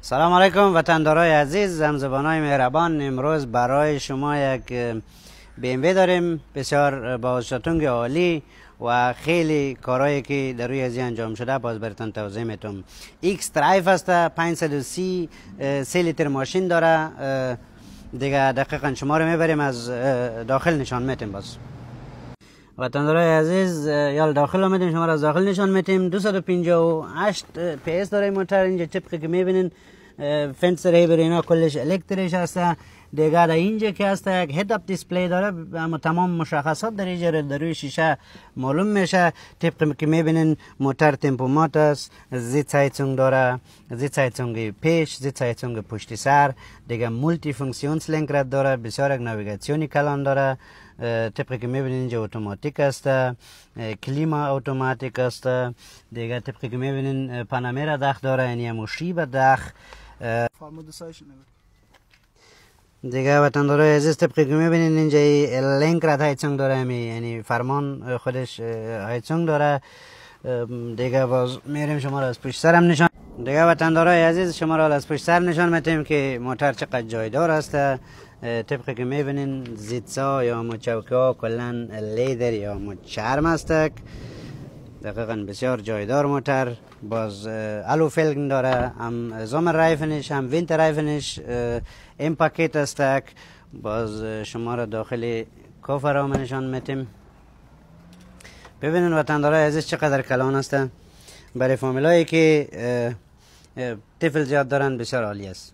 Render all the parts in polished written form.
سلام علیکم وطندارای عزیز، همزبانای مهربان. امروز برای شما یک BMW داریم بسیار با شاتونگ عالی و خیلی کارهایی که در روی ازی انجام شده باز براتون توضیح میتونم. ایکس درایو است، 530 3 لیتر ماشین داره. دیگه دقیقا شما رو میبریم از داخل نشان میتیم. باز وطندارای عزیز یا داخل آمدیم، شما را از داخل نشان میتیم. 258 PS داره موتور. اینجا طبقی که میبینین فنسر هیبر اینا کلش الکتریش هست. دیگه در اینجا که هست یک هد اپ دیسپلی داره، اما تمام مشخصات در اینجا در روی شیشه معلوم میشه. طبقی که میبینین موتور تمپومات است، زیت سایتونگ داره، زیت سایتونگ پیش، زیت سایتونگ پشت سر. دیگه مولتی فونکسیونز لینک رد داره، بسیار یک ناویگاسیونی کلان داره. طبقی که میبینین اینجا اتوماتیک است، کلیما اتوماتیک است. دیگه طبقی که میبینین پانامیرا داخل داره، یعنی مشیب داخل. دیگه وطندارای عزیز طبقی که میبینین اینجا لینک رد هایتسونگ داره، یعنی فرمان خودش هایتسونگ داره. دیگه باز میریم شما را از پشت سرم نشان. دیگه وطندارای عزیز شما را از پشت سر نشان میتیم که موتور چقدر جایدار است. طبقی که میبینین زیتسا یا چوکه ها کلن لیدر یا چرم است. دقیقا بسیار جایدار موتور. باز الو فلگن داره، هم زومر رایفنش هم وینتر رایفنش این پاکیت است. باز شما را داخل کافر را نشان میتیم. ببینین وطندارای عزیز چقدر کلان است. برای فامیلایی که طفل زیاد دارن بسیار عالی است.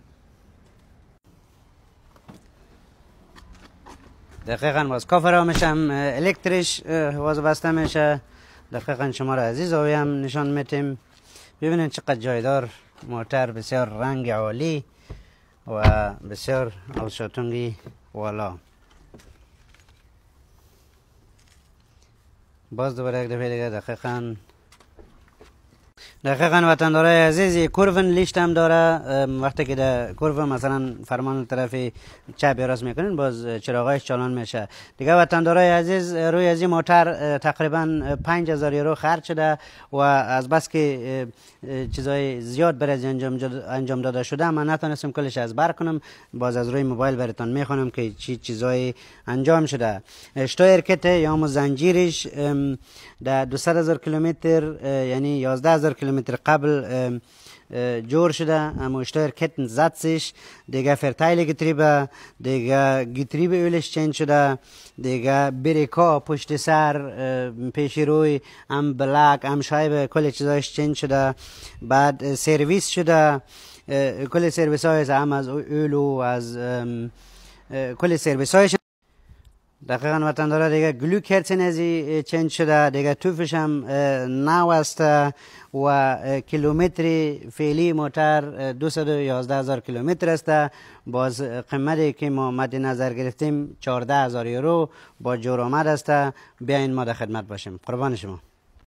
دقیقا باز کافر را میشم الکتریش باز بسته میشه. دقیقا شما را عزیز هم نشان میتیم. ببینید چقدر جایدار موتور، بسیار رنگ عالی و بسیار اوشاتونگی والا. باز دوباره یک دفعه دیگه دقیقا وطندارای عزیز کورون لیشت هم داره. وقتی که در کورو مثلا فرمان طرف چپ راست میکنین باز چراغایش چالان میشه. دیگه وطندارای عزیز روی از این موتور تقریبا 5000 یورو خرج شده و از بس که چیزای زیاد برای انجام داده شده من نتونستم کلش از بر کنم. باز از روی موبایل براتون میخونم که چی چیزای انجام شده. شتایر کت یا زنجیرش در 200,000 کیلومتر یعنی 11,000 کیلومتر قبل جور شده. اما شتایر کتن زدسش. دیگه فرتایل گتریبه، دیگه گتریبه اولش چنج شده. دیگه بریکا پشت سر پیشی روی هم بلک هم شایبه کل چیزایش چنج شده. بعد سرویس شده، کل سرویس هایش هم از اولو از کل سرویس هایش. دقیقا وطندارا دیگه گلوک هرچن ازی چنج شده. دیگه توفش هم نو است و کیلومتر فعلی موتور 211,000 کیلومتر است. باز قیمتی که ما مد نظر گرفتیم 14,000 یورو با جور آمد است. بیاین ما در خدمت باشیم. قربان شما.